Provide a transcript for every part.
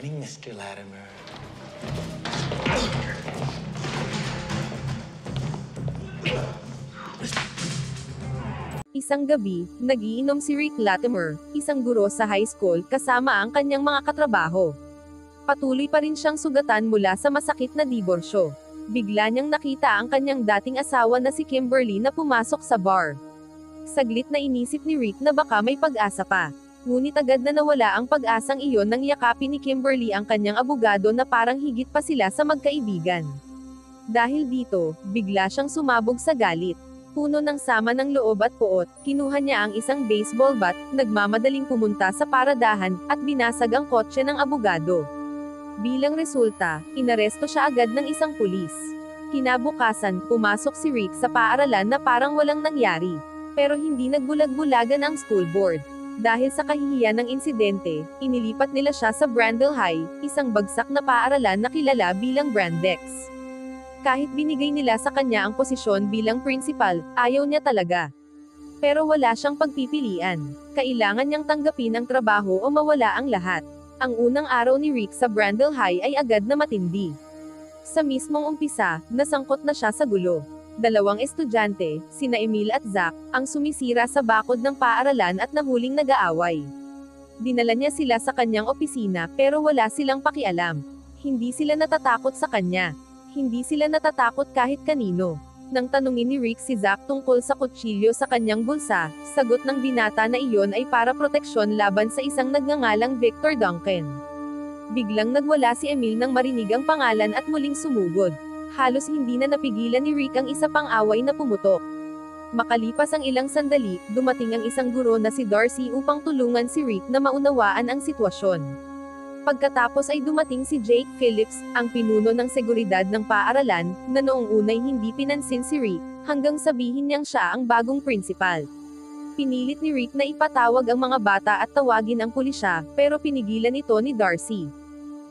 morning, Mr. Latimer. Isang gabi, nagiinom si Rick Latimer, isang guro sa high school kasama ang kanyang mga katrabaho. Patuloy pa rin siyang sugatan mula sa masakit na diborsyo. Bigla niyang nakita ang kanyang dating asawa na si Kimberly na pumasok sa bar. Saglit na inisip ni Rick na baka may pag-asa pa. Ngunit agad na nawala ang pag-asang iyon nang yakapin ni Kimberly ang kanyang abogado na parang higit pa sila sa magkaibigan. Dahil dito, bigla siyang sumabog sa galit. Puno ng sama ng loob at poot, kinuha niya ang isang baseball bat, nagmamadaling pumunta sa paradahan, at binasag ang kotse ng abogado. Bilang resulta, inaresto siya agad ng isang pulis. Kinabukasan, pumasok si Rick sa paaralan na parang walang nangyari. Pero hindi nagbulag-bulagan ang school board. Dahil sa kahihiyan ng insidente, inilipat nila siya sa Brandel High, isang bagsak na paaralan na kilala bilang Brandex. Kahit binigay nila sa kanya ang posisyon bilang principal, ayaw niya talaga. Pero wala siyang pagpipilian. Kailangan niyang tanggapin ang trabaho o mawala ang lahat. Ang unang araw ni Rick sa Brandel High ay agad na matindi. Sa mismong umpisa, nasangkot na siya sa gulo. Dalawang estudyante, sina Emil at Zach, ang sumisira sa bakod ng paaralan at nahuling nag-aaway. Dinala niya sila sa kanyang opisina pero wala silang pakialam. Hindi sila natatakot sa kanya. Hindi sila natatakot kahit kanino. Nang tanungin ni Rick si Zach tungkol sa kutsilyo sa kanyang bulsa, sagot ng binata na iyon ay para proteksyon laban sa isang nagngangalang Victor Duncan. Biglang nagwala si Emil nang marinig ang pangalan at muling sumugod. Halos hindi na napigilan ni Rick ang isa pang away na pumutok. Makalipas ang ilang sandali, dumating ang isang guro na si Darcy upang tulungan si Rick na maunawaan ang sitwasyon. Pagkatapos ay dumating si Jake Phillips, ang pinuno ng seguridad ng paaralan, na noong unay hindi pinansin si Rick, hanggang sabihin niyang siya ang bagong principal. Pinilit ni Rick na ipatawag ang mga bata at tawagin ang pulisya, pero pinigilan ito ni Darcy.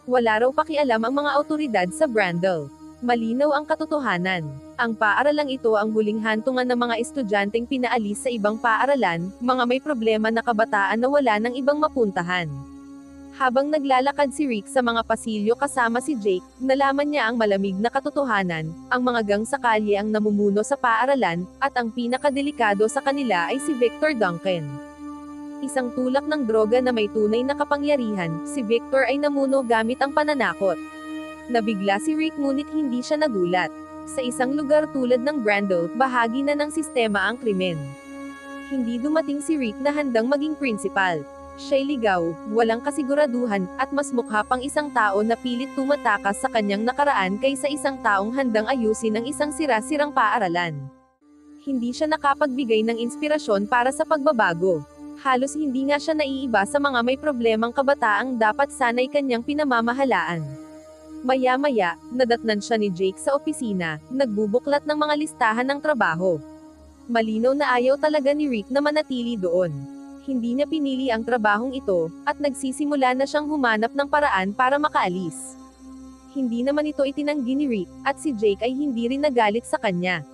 Wala raw pakialam ang mga awtoridad sa Brandel. Malinaw ang katotohanan. Ang paaralang ito ang huling hantungan ng mga estudyanteng pinaalis sa ibang paaralan, mga may problema na kabataan na wala ng ibang mapuntahan. Habang naglalakad si Rick sa mga pasilyo kasama si Jake, nalaman niya ang malamig na katotohanan, ang mga gang sa kalye ang namumuno sa paaralan, at ang pinakadelikado sa kanila ay si Victor Duncan. Isang tulak ng droga na may tunay na kapangyarihan, si Victor ay namuno gamit ang pananakot. Nabigla si Rick ngunit hindi siya nagulat. Sa isang lugar tulad ng Brandel, bahagi na ng sistema ang krimen. Hindi dumating si Rick na handang maging principal. Siya'y ligaw, walang kasiguraduhan, at mas mukha pang isang tao na pilit tumatakas sa kanyang nakaraan kaysa isang taong handang ayusin ang isang sira-sirang paaralan. Hindi siya nakapagbigay ng inspirasyon para sa pagbabago. Halos hindi nga siya naiiba sa mga may problemang kabataang dapat sana'y kanyang pinamamahalaan. Maya-maya, nadatnan siya ni Jake sa opisina, nagbubuklat ng mga listahan ng trabaho. Malinaw na ayaw talaga ni Rick na manatili doon. Hindi niya pinili ang trabahong ito, at nagsisimula na siyang humanap ng paraan para makaalis. Hindi naman ito itinanggi ni Rick, at si Jake ay hindi rin nagalit sa kanya.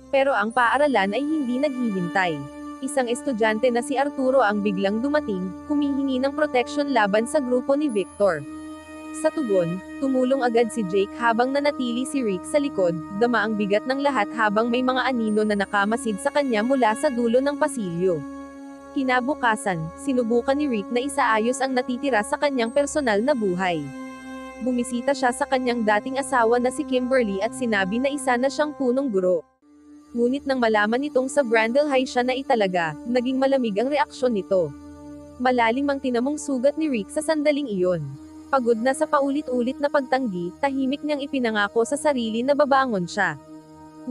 Pero ang paaralan ay hindi naghihintay. Isang estudyante na si Arturo ang biglang dumating, humihingi ng proteksyon laban sa grupo ni Victor. Sa tugon, tumulong agad si Jake habang nanatili si Rick sa likod, dama ang bigat ng lahat habang may mga anino na nakamasid sa kanya mula sa dulo ng pasilyo. Kinabukasan, sinubukan ni Rick na isaayos ang natitira sa kanyang personal na buhay. Bumisita siya sa kanyang dating asawa na si Kimberly at sinabi na isa na siyang punong guro. Ngunit nang malaman nitong sa Brandel High siya na italaga, naging malamig ang reaksyon nito. Malalim ang tinamong sugat ni Rick sa sandaling iyon. Pagod na sa paulit-ulit na pagtanggi, tahimik niyang ipinangako sa sarili na babangon siya.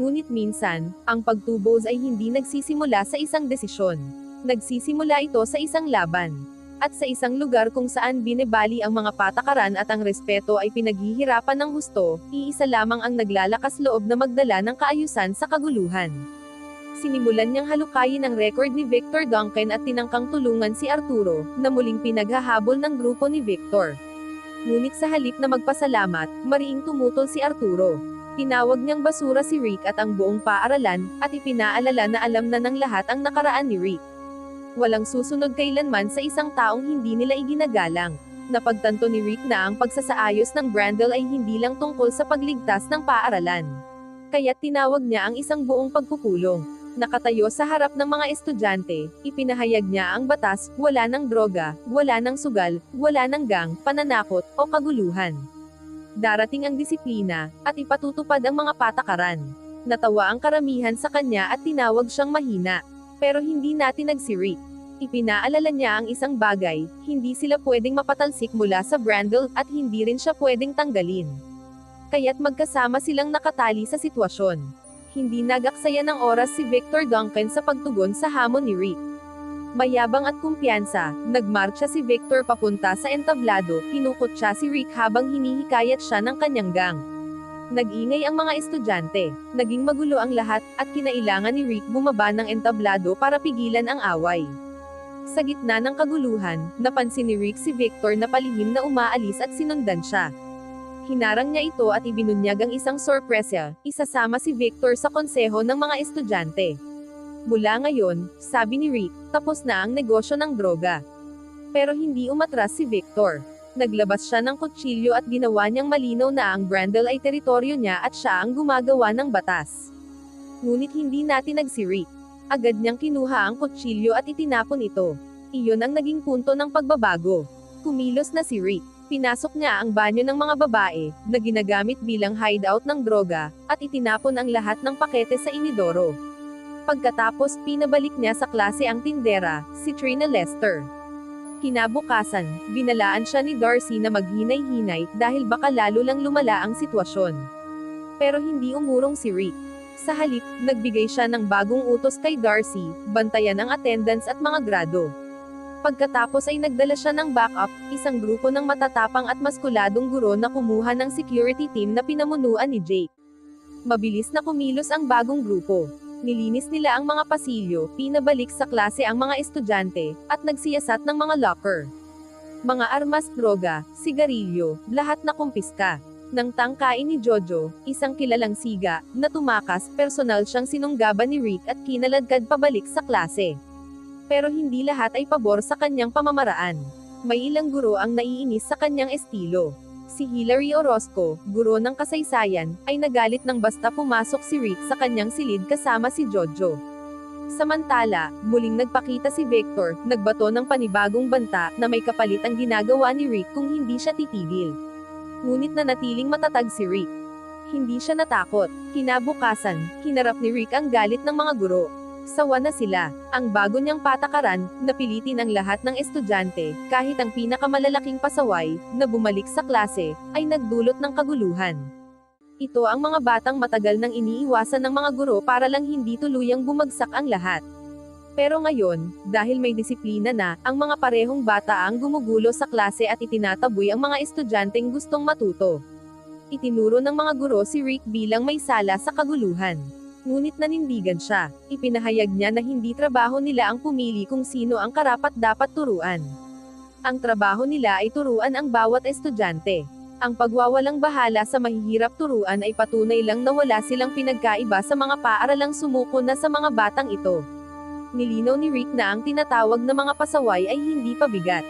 Ngunit minsan, ang pagtubos ay hindi nagsisimula sa isang desisyon. Nagsisimula ito sa isang laban. At sa isang lugar kung saan binebali ang mga patakaran at ang respeto ay pinaghihirapan ng husto, iisa lamang ang naglalakas loob na magdala ng kaayusan sa kaguluhan. Sinimulan niyang halukayin ang record ni Victor Duncan at tinangkang tulungan si Arturo, na muling pinaghahabol ng grupo ni Victor. Ngunit sa halip na magpasalamat, mariing tumutol si Arturo. Tinawag niyang basura si Rick at ang buong paaralan, at ipinaalala na alam na ng lahat ang nakaraan ni Rick. Walang susunod kailanman sa isang taong hindi nila iginagalang. Napagtanto ni Rick na ang pagsasaayos ng Brandel ay hindi lang tungkol sa pagligtas ng paaralan. Kaya't tinawag niya ang isang buong pagpupulong. Nakatayo sa harap ng mga estudyante, ipinahayag niya ang batas, wala ng droga, wala ng sugal, wala ng gang, pananakot, o kaguluhan. Darating ang disiplina, at ipatutupad ang mga patakaran. Natawa ang karamihan sa kanya at tinawag siyang mahina. Pero hindi natinag si Rick. Ipinaalala niya ang isang bagay, hindi sila pwedeng mapatalsik mula sa Brandel at hindi rin siya pwedeng tanggalin. Kaya't magkasama silang nakatali sa sitwasyon. Hindi nagaksaya ng oras si Victor Duncan sa pagtugon sa hamon ni Rick. Mayabang at kumpiyansa, nagmarcha si Victor papunta sa entablado, kinukot siya si Rick habang hinihikayat siya ng kanyang gang. Nag-ingay ang mga estudyante, naging magulo ang lahat, at kinailangan ni Rick bumaba ng entablado para pigilan ang away. Sa gitna ng kaguluhan, napansin ni Rick si Victor na palihim na umaalis at sinundan siya. Hinarang niya ito at ibinunyag ang isang sorpresa, isasama si Victor sa konseho ng mga estudyante. Mula ngayon, sabi ni Rick, tapos na ang negosyo ng droga. Pero hindi umatras si Victor. Naglabas siya ng kutsilyo at ginawa niyang malinaw na ang Brandel ay teritoryo niya at siya ang gumagawa ng batas. Ngunit hindi natinag si Rick. Agad niyang kinuha ang kutsilyo at itinapon ito. Iyon ang naging punto ng pagbabago. Kumilos na si Rick. Pinasok niya ang banyo ng mga babae, na ginagamit bilang hideout ng droga, at itinapon ang lahat ng pakete sa inidoro. Pagkatapos, pinabalik niya sa klase ang tindera, si Trina Lester. Kinabukasan, binalaan siya ni Darcy na maghinay-hinay dahil baka lalo lang lumala ang sitwasyon. Pero hindi umurong si Rick. Sa halip, nagbigay siya ng bagong utos kay Darcy, bantayan ang attendance at mga grado. Pagkatapos ay nagdala siya ng backup, isang grupo ng matatapang at maskuladong guro na kumuha ng security team na pinamunuan ni Jake. Mabilis na kumilos ang bagong grupo. Nilinis nila ang mga pasilyo, pinabalik sa klase ang mga estudyante, at nagsiyasat ng mga locker. Mga armas, droga, sigarilyo, lahat na kumpiska. Nang tangkain ni Jojo, isang kilalang siga, na tumakas, personal siyang sinunggaban ni Rick at kinaladkad pabalik sa klase. Pero hindi lahat ay pabor sa kanyang pamamaraan. May ilang guro ang naiinis sa kanyang estilo. Si Hilary Orozco, guro ng kasaysayan, ay nagalit nang basta pumasok si Rick sa kanyang silid kasama si Jojo. Samantala, muling nagpakita si Victor, nagbato ng panibagong banta, na may kapalit ang ginagawa ni Rick kung hindi siya titigil. Ngunit nanatiling matatag si Rick. Hindi siya natakot. Kinabukasan, hinarap ni Rick ang galit ng mga guro. Sawa na sila. Ang bago niyang patakaran, napilitin ang lahat ng estudyante, kahit ang pinakamalalaking pasaway, na bumalik sa klase, ay nagdulot ng kaguluhan. Ito ang mga batang matagal nang iniiwasan ng mga guro para lang hindi tuluyang bumagsak ang lahat. Pero ngayon, dahil may disiplina na, ang mga parehong bata ang gumugulo sa klase at itinataboy ang mga estudyanteng gustong matuto. Itinuro ng mga guro si Rick bilang may sala sa kaguluhan. Ngunit nanindigan siya. Ipinahayag niya na hindi trabaho nila ang pumili kung sino ang karapat-dapat turuan. Ang trabaho nila ay turuan ang bawat estudyante. Ang pagwawalang bahala sa mahihirap turuan ay patunay lang na wala silang pinagkaiba sa mga paaralang sumuko na sa mga batang ito. Nilinaw ni Rick na ang tinatawag na mga pasaway ay hindi pabigat.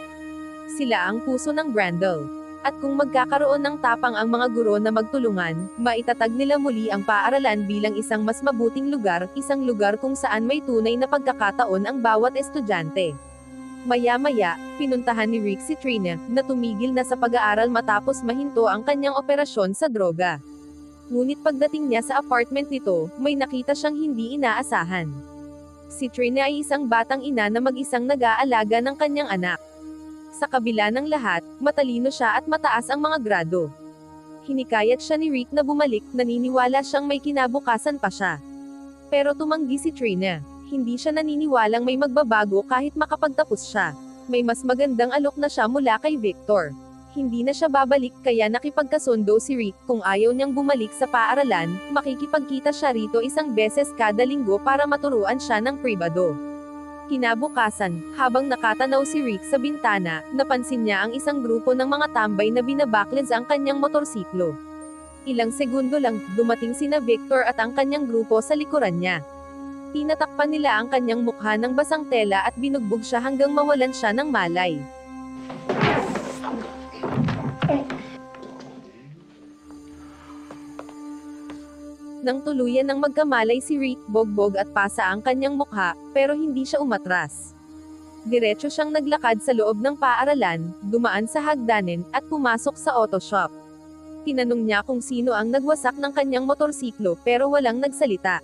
Sila ang puso ng Brandel. At kung magkakaroon ng tapang ang mga guro na magtulungan, maitatag nila muli ang paaralan bilang isang mas mabuting lugar, isang lugar kung saan may tunay na pagkakataon ang bawat estudyante. Maya-maya, pinuntahan ni Rick si Trina, na tumigil na sa pag-aaral matapos mahinto ang kanyang operasyon sa droga. Ngunit pagdating niya sa apartment nito, may nakita siyang hindi inaasahan. Si Trina ay isang batang ina na mag-isang nag-aalaga ng kanyang anak. Sa kabila ng lahat, matalino siya at mataas ang mga grado. Hinikayat siya ni Rick na bumalik, naniniwala siyang may kinabukasan pa siya. Pero tumanggi si Trina. Hindi siya naniniwalang may magbabago kahit makapagtapos siya. May mas magandang alok na siya mula kay Victor. Hindi na siya babalik kaya nakipagkasundo si Rick kung ayaw niyang bumalik sa paaralan, makikipagkita siya rito isang beses kada linggo para maturuan siya ng pribado. Kinabukasan, habang nakatanaw si Rick sa bintana, napansin niya ang isang grupo ng mga tambay na binabacklids ang kanyang motorsiklo. Ilang segundo lang, dumating sina Victor at ang kanyang grupo sa likuran niya. Tinatakpan nila ang kanyang mukha ng basang tela at binugbog siya hanggang mawalan siya ng malay. Nang tuluyan ng magkamalay si Rick, bogbog at pasa ang kanyang mukha, pero hindi siya umatras. Diretso siyang naglakad sa loob ng paaralan, dumaan sa hagdanan, at pumasok sa auto shop. Tinanong niya kung sino ang nagwasak ng kanyang motorsiklo pero walang nagsalita.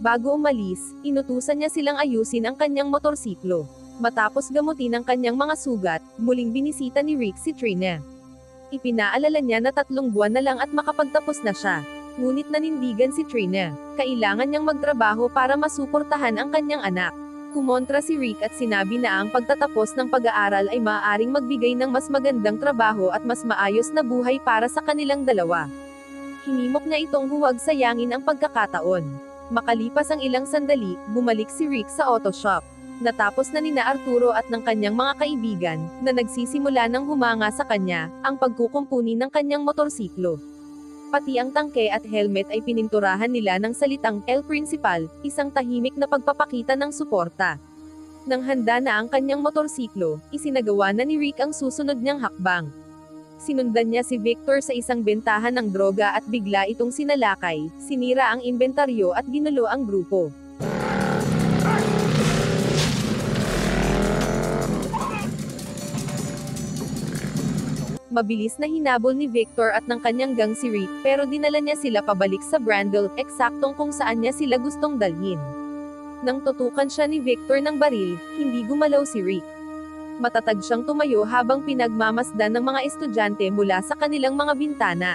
Bago umalis, inutusan niya silang ayusin ang kanyang motorsiklo. Matapos gamutin ang kanyang mga sugat, muling binisita ni Rick si Trina. Ipinaalala niya na 3 buwan na lang at makapagtapos na siya. Ngunit nanindigan si Trina. Kailangan niyang magtrabaho para masuportahan ang kanyang anak. Kumontra si Rick at sinabi na ang pagtatapos ng pag-aaral ay maaaring magbigay ng mas magandang trabaho at mas maayos na buhay para sa kanilang dalawa. Hinimok niya itong huwag sayangin ang pagkakataon. Makalipas ang ilang sandali, bumalik si Rick sa auto shop. Natapos na nina Arturo at ng kanyang mga kaibigan, na nagsisimula ng humanga sa kanya, ang pagkukumpuni ng kanyang motorsiklo. Pati ang tangke at helmet ay pininturahan nila ng salitang El Principal, isang tahimik na pagpapakita ng suporta. Nang handa na ang kanyang motorsiklo, isinagawa na ni Rick ang susunod niyang hakbang. Sinundan niya si Victor sa isang bentahan ng droga at bigla itong sinalakay, sinira ang inventaryo at ginulo ang grupo. Mabilis na hinabol ni Victor at ng kanyang gang si Rick, pero dinala niya sila pabalik sa Brandel, eksaktong kung saan niya sila gustong dalhin. Nang tutukan siya ni Victor ng baril, hindi gumalaw si Rick. Matatag siyang tumayo habang pinagmamasdan ng mga estudyante mula sa kanilang mga bintana.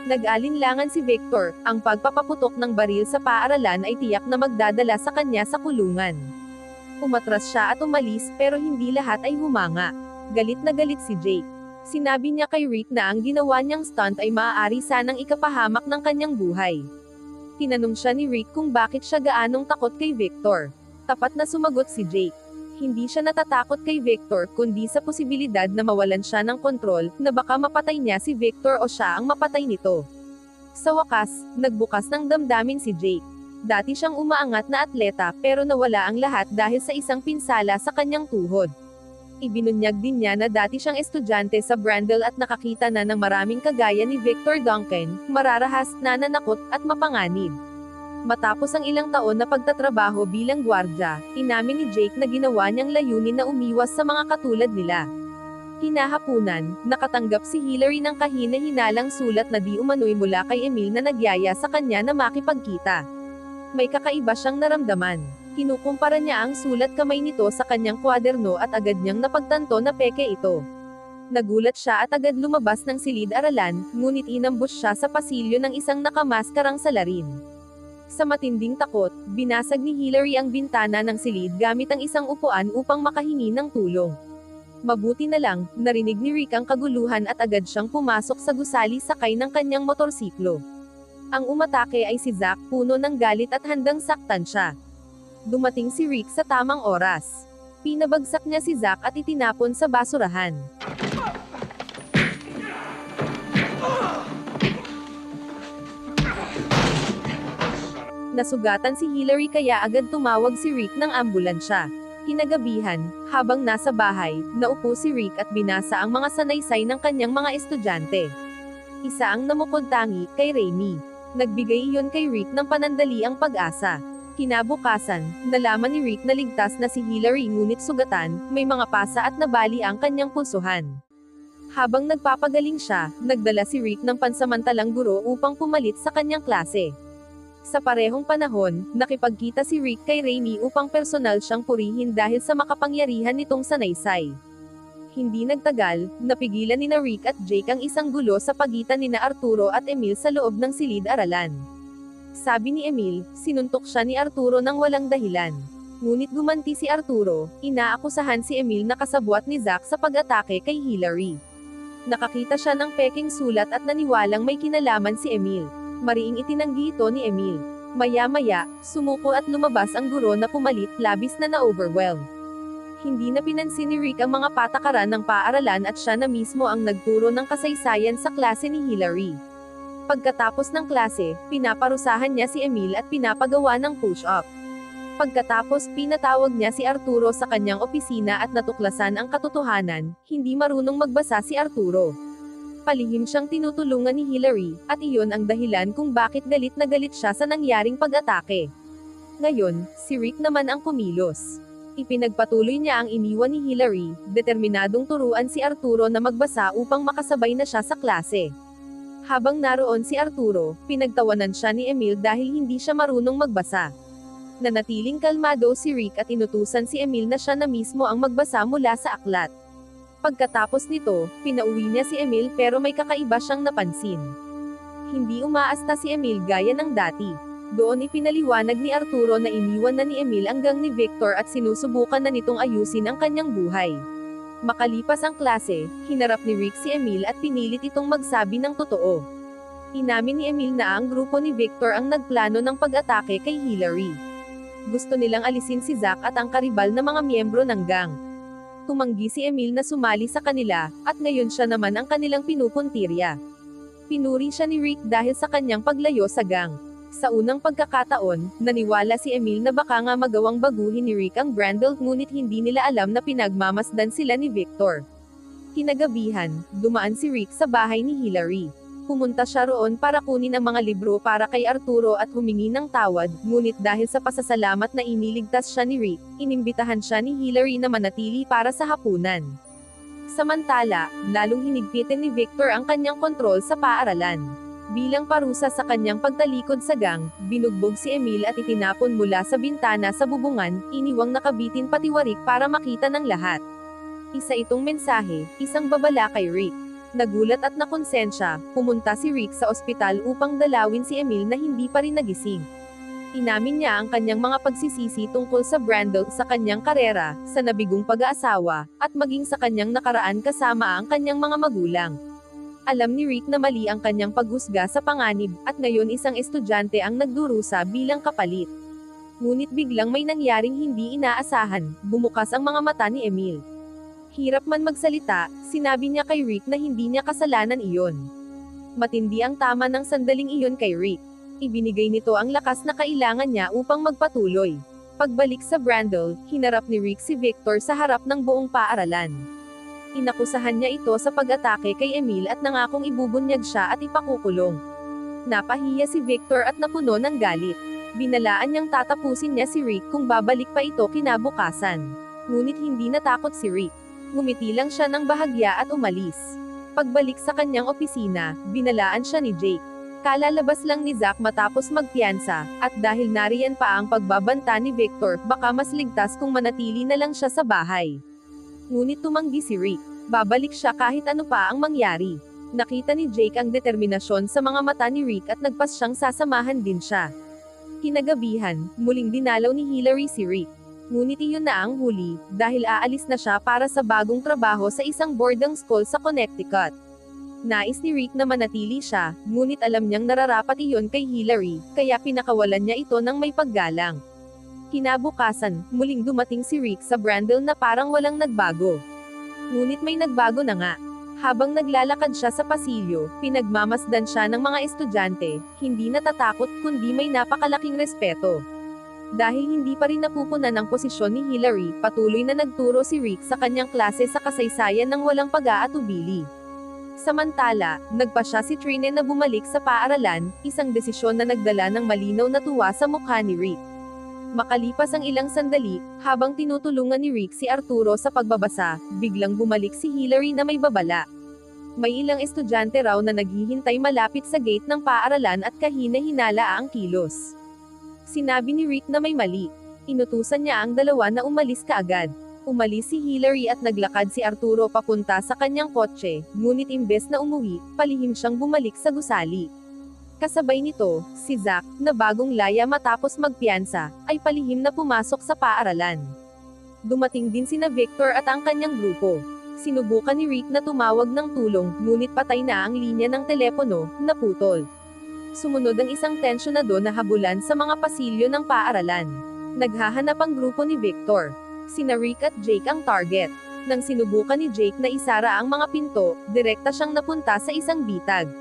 Nag-alinlangan si Victor, ang pagpapaputok ng baril sa paaralan ay tiyak na magdadala sa kanya sa kulungan. Umatras siya at umalis, pero hindi lahat ay humanga. Galit na galit si Jake. Sinabi niya kay Rick na ang ginawa niyang stunt ay maaari sanang ikapahamak ng kanyang buhay. Tinanong siya ni Rick kung bakit siya gaanong takot kay Victor. Tapat na sumagot si Jake. Hindi siya natatakot kay Victor kundi sa posibilidad na mawalan siya ng kontrol, na baka mapatay niya si Victor o siya ang mapatay nito. Sa wakas, nagbukas ng damdamin si Jake. Dati siyang umaangat na atleta pero nawala ang lahat dahil sa isang pinsala sa kanyang tuhod. Ibinunyag din niya na dati siyang estudyante sa Brandel at nakakita na ng maraming kagaya ni Victor Duncan, mararahas, nananakot, at mapanganib. Matapos ang ilang taon na pagtatrabaho bilang gwardya, inamin ni Jake na ginawa niyang layunin na umiwas sa mga katulad nila. Kinahapunan, nakatanggap si Hillary ng kahina-hinalang sulat na di umano'y mula kay Emil na nagyaya sa kanya na makipagkita. May kakaiba siyang naramdaman. Kinukumpara niya ang sulat kamay nito sa kanyang kwaderno at agad niyang napagtanto na peke ito. Nagulat siya at agad lumabas ng silid-aralan, ngunit inambush siya sa pasilyo ng isang nakamaskarang salarin. Sa matinding takot, binasag ni Hillary ang bintana ng silid gamit ang isang upuan upang makahingi ng tulong. Mabuti na lang, narinig ni Rick ang kaguluhan at agad siyang pumasok sa gusali sakay ng kanyang motorsiklo. Ang umatake ay si Zack, puno ng galit at handang saktan siya. Dumating si Rick sa tamang oras. Pinabagsak niya si Zack at itinapon sa basurahan. Nasugatan si Hillary kaya agad tumawag si Rick ng ambulansya. Kinagabihan, habang nasa bahay, naupo si Rick at binasa ang mga sanaysay ng kanyang mga estudyante. Isa ang namukod-tangi, kay Remy. Nagbigay iyon kay Rick ng panandaliang pag-asa. Kinabukasan, nalaman ni Rick na ligtas na si Hillary ngunit sugatan, may mga pasa at nabali ang kanyang pulsuhan. Habang nagpapagaling siya, nagdala si Rick ng pansamantalang guro upang pumalit sa kanyang klase. Sa parehong panahon, nakipagkita si Rick kay Remy upang personal siyang purihin dahil sa makapangyarihan nitong sanaysay. Hindi nagtagal, napigilan nina Rick at Jake ang isang gulo sa pagitan nina Arturo at Emil sa loob ng silid-aralan. Sabi ni Emil, sinuntok siya ni Arturo nang walang dahilan. Ngunit gumanti si Arturo, inaakusahan si Emil na kasabwat ni Zack sa pag-atake kay Hillary. Nakakita siya ng peking sulat at naniwalang may kinalaman si Emil. Mariing itinanggi ito ni Emil. Maya-maya, sumuko at lumabas ang guro na pumalit, labis na na-overwhelm. Hindi na pinansin ni Rick ang mga patakaran ng paaralan at siya na mismo ang nagturo ng kasaysayan sa klase ni Hillary. Pagkatapos ng klase, pinaparusahan niya si Emil at pinapagawa ng push-up. Pagkatapos, pinatawag niya si Arturo sa kanyang opisina at natuklasan ang katotohanan, hindi marunong magbasa si Arturo. Palihim siyang tinutulungan ni Hillary, at iyon ang dahilan kung bakit galit na galit siya sa nangyaring pag-atake. Ngayon, si Rick naman ang kumilos. Ipinagpatuloy niya ang iniwan ni Hillary, determinadong turuan si Arturo na magbasa upang makasabay na siya sa klase. Habang naroon si Arturo, pinagtawanan siya ni Emil dahil hindi siya marunong magbasa. Nanatiling kalmado si Rick at inutusan si Emil na siya na mismo ang magbasa mula sa aklat. Pagkatapos nito, pinauwi niya si Emil pero may kakaiba siyang napansin. Hindi umaasta si Emil gaya ng dati. Doon ipinaliwanag ni Arturo na iniwan na ni Emil ang gang ni Victor at sinusubukan na nitong ayusin ang kanyang buhay. Makalipas ang klase, hinarap ni Rick si Emil at pinilit itong magsabi ng totoo. Inamin ni Emil na ang grupo ni Victor ang nagplano ng pag-atake kay Hillary. Gusto nilang alisin si Zack at ang karibal na mga miyembro ng gang. Tumanggi si Emil na sumali sa kanila, at ngayon siya naman ang kanilang pinupuntirya. Pinuri siya ni Rick dahil sa kanyang paglayo sa gang. Sa unang pagkakataon, naniwala si Emil na baka nga magawang baguhin ni Rick ang Brandel ngunit hindi nila alam na pinagmamasdan sila ni Victor. Kinagabihan, dumaan si Rick sa bahay ni Hillary. Pumunta siya roon para kunin ang mga libro para kay Arturo at humingi ng tawad, ngunit dahil sa pasasalamat na iniligtas siya ni Rick, inimbitahan siya ni Hillary na manatili para sa hapunan. Samantala, lalong hinigpitin ni Victor ang kanyang kontrol sa paaralan. Bilang parusa sa kanyang pagtalikod sa gang, binugbog si Emil at itinapon mula sa bintana sa bubungan, iniwang nakabitin patiwarik para makita ng lahat. Isa itong mensahe, isang babala kay Rick. Nagulat at nakonsensya, pumunta si Rick sa ospital upang dalawin si Emil na hindi pa rin nagising. Inamin niya ang kanyang mga pagsisisi tungkol sa Brandel sa kanyang karera, sa nabigong pag-aasawa, at maging sa kanyang nakaraan kasama ang kanyang mga magulang. Alam ni Rick na mali ang kanyang paghusga sa panganib, at ngayon isang estudyante ang nagdurusa bilang kapalit. Ngunit biglang may nangyaring hindi inaasahan, bumukas ang mga mata ni Emil. Hirap man magsalita, sinabi niya kay Rick na hindi niya kasalanan iyon. Matindi ang tama ng sandaling iyon kay Rick. Ibinigay nito ang lakas na kailangan niya upang magpatuloy. Pagbalik sa Brandel, hinarap ni Rick si Victor sa harap ng buong paaralan. Inakusahan niya ito sa pag-atake kay Emil at nangakong ibubunyag siya at ipakukulong. Napahiya si Victor at napuno ng galit. Binalaan niyang tatapusin niya si Rick kung babalik pa ito kinabukasan. Ngunit hindi natakot si Rick. Ngumiti lang siya ng bahagya at umalis. Pagbalik sa kanyang opisina, binalaan siya ni Jake. Kalalabas lang ni Zack matapos magpiyansa, at dahil nariyan pa ang pagbabanta ni Victor, baka mas ligtas kung manatili na lang siya sa bahay. Ngunit tumanggi si Rick. Babalik siya kahit ano pa ang mangyari. Nakita ni Jake ang determinasyon sa mga mata ni Rick at nagpas siyang sasamahan din siya. Kinagabihan, muling dinalaw ni Hillary si Rick. Ngunit iyon na ang huli, dahil aalis na siya para sa bagong trabaho sa isang boarding school sa Connecticut. Nais ni Rick na manatili siya, ngunit alam niyang nararapat iyon kay Hillary, kaya pinakawalan niya ito ng may paggalang. Kinabukasan, muling dumating si Rick sa Brandel na parang walang nagbago. Ngunit may nagbago na nga. Habang naglalakad siya sa pasilyo, pinagmamasdan siya ng mga estudyante, hindi natatakot kundi may napakalaking respeto. Dahil hindi pa rin napupunan ang posisyon ni Hillary, patuloy na nagturo si Rick sa kanyang klase sa kasaysayan ng walang pag-aatubili. Samantala, nagpa siya si Trine na bumalik sa paaralan, isang desisyon na nagdala ng malinaw na tuwa sa mukha ni Rick. Makalipas ang ilang sandali, habang tinutulungan ni Rick si Arturo sa pagbabasa, biglang bumalik si Hillary na may babala. May ilang estudyante raw na naghihintay malapit sa gate ng paaralan at kahina-hinala ang kilos. Sinabi ni Rick na may mali. Inutusan niya ang dalawa na umalis kaagad. Umalis si Hillary at naglakad si Arturo papunta sa kanyang kotse, ngunit imbes na umuwi, palihim siyang bumalik sa gusali. Kasabay nito, si Zack, na bagong laya matapos magpiyansa, ay palihim na pumasok sa paaralan. Dumating din sina Victor at ang kanyang grupo. Sinubukan ni Rick na tumawag ng tulong, ngunit patay na ang linya ng telepono, naputol. Sumunod ang isang tensyonado na habulan sa mga pasilyo ng paaralan. Naghahanap ang grupo ni Victor. Sina Rick at Jake ang target. Nang sinubukan ni Jake na isara ang mga pinto, direkta siyang napunta sa isang bitag.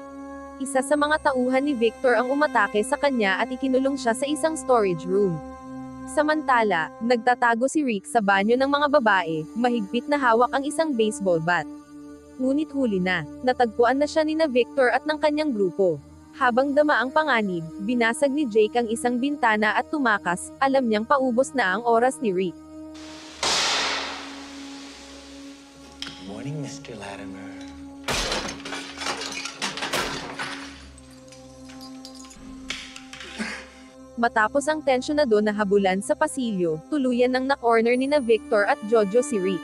Isa sa mga tauhan ni Victor ang umatake sa kanya at ikinulong siya sa isang storage room. Samantala, nagtatago si Rick sa banyo ng mga babae, mahigpit na hawak ang isang baseball bat. Ngunit huli na, natagpuan na siya nina Victor at ng kanyang grupo. Habang dama ang panganib, binasag ni Jake ang isang bintana at tumakas, alam niyang paubos na ang oras ni Rick. Good morning, Mr. Latimer. Matapos ang tensyonado na habulan sa pasilyo, tuluyan ng na-corner nina Victor at Jojo si Rick.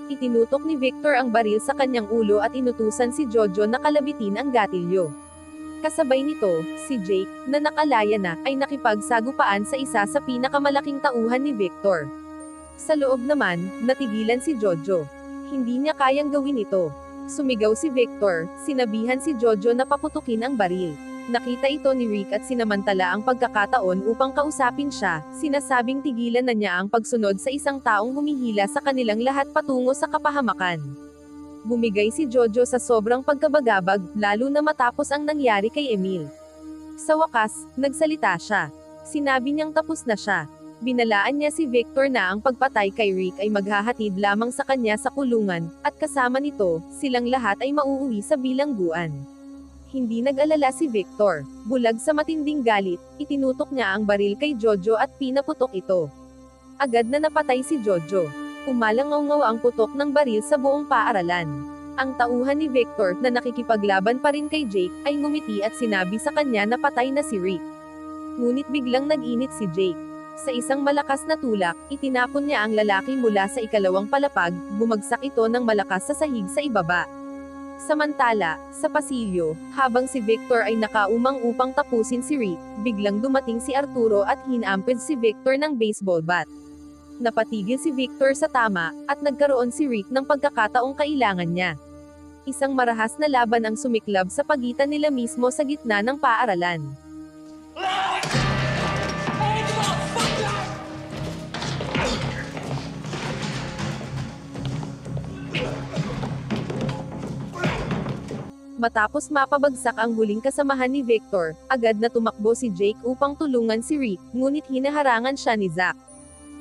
Itinutok ni Victor ang baril sa kanyang ulo at inutusan si Jojo na kalabitin ang gatilyo. Kasabay nito, si Jake, na nakalaya na, ay nakipagsagupaan sa isa sa pinakamalaking tauhan ni Victor. Sa loob naman, natigilan si Jojo. Hindi niya kayang gawin ito. Sumigaw si Victor, sinabihan si Jojo na paputukin ang baril. Nakita ito ni Rick at sinamantala ang pagkakataon upang kausapin siya, sinasabing tigilan na niya ang pagsunod sa isang taong humihila sa kanilang lahat patungo sa kapahamakan. Bumigay si Jojo sa sobrang pagkabagabag, lalo na matapos ang nangyari kay Emil. Sa wakas, nagsalita siya. Sinabi niyang tapos na siya. Binalaan niya si Victor na ang pagpatay kay Rick ay maghahatid lamang sa kanya sa kulungan, at kasama nito, silang lahat ay mauuwi sa bilangguan. Hindi nag-alala si Victor. Bulag sa matinding galit, itinutok niya ang baril kay Jojo at pinaputok ito. Agad na napatay si Jojo. Umalangaw-ngaw ang putok ng baril sa buong paaralan. Ang tauhan ni Victor, na nakikipaglaban pa rin kay Jake, ay ngumiti at sinabi sa kanya na patay na si Rick. Ngunit biglang nag-init si Jake. Sa isang malakas na tulak, itinapon niya ang lalaki mula sa ikalawang palapag, bumagsak ito ng malakas sa sahig sa ibaba. Samantala, sa pasilyo, habang si Victor ay nakaumang upang tapusin si Rick, biglang dumating si Arturo at hinamped si Victor ng baseball bat. Napatigil si Victor sa tama, at nagkaroon si Rick ng pagkakataong kailangan niya. Isang marahas na laban ang sumiklab sa pagitan nila mismo sa gitna ng paaralan. Matapos mapabagsak ang huling kasamahan ni Victor, agad na tumakbo si Jake upang tulungan si Rick, ngunit hinaharangan siya ni Zack.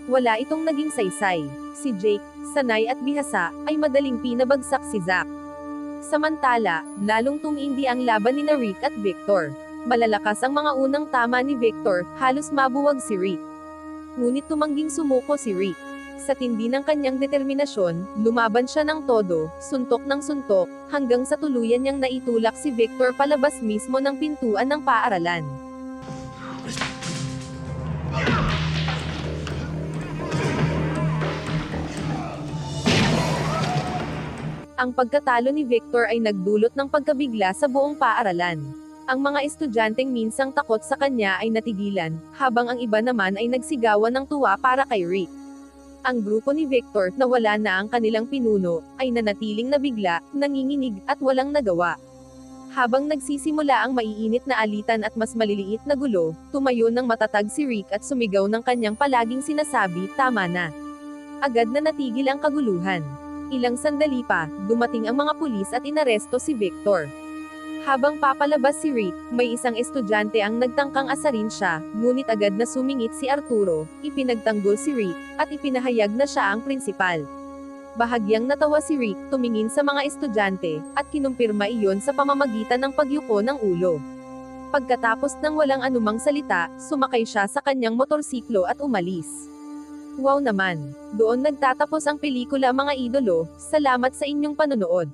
Wala itong naging saysay. Si Jake, sanay at bihasa, ay madaling pinabagsak si Zack. Samantala, lalong tumindi ang laban ni Rick at Victor. Malalakas ang mga unang tama ni Victor, halos mabuwag si Rick. Ngunit tumangging sumuko si Rick. Sa tindi ng kanyang determinasyon, lumaban siya ng todo, suntok ng suntok, hanggang sa tuluyan niyang naitulak si Victor palabas mismo ng pintuan ng paaralan. Ang pagkatalo ni Victor ay nagdulot ng pagkabigla sa buong paaralan. Ang mga estudyanteng minsang takot sa kanya ay natigilan, habang ang iba naman ay nagsigawan ng tuwa para kay Rick. Ang grupo ni Victor, na wala na ang kanilang pinuno, ay nanatiling nabigla, nanginginig, at walang nagawa. Habang nagsisimula ang maiinit na alitan at mas maliliit na gulo, tumayo ng matatag si Rick at sumigaw ng kanyang palaging sinasabi, "Tama na." Agad na natigil ang kaguluhan. Ilang sandali pa, dumating ang mga pulis at inaresto si Victor. Habang papalabas si Rick, may isang estudyante ang nagtangkang asarin siya, ngunit agad na sumingit si Arturo, ipinagtanggol si Rick, at ipinahayag na siya ang prinsipal. Bahagyang natawa si Rick, tumingin sa mga estudyante, at kinumpirma iyon sa pamamagitan ng pagyuko ng ulo. Pagkatapos ng walang anumang salita, sumakay siya sa kanyang motorsiklo at umalis. Wow naman! Doon nagtatapos ang pelikula mga idolo, salamat sa inyong panonood.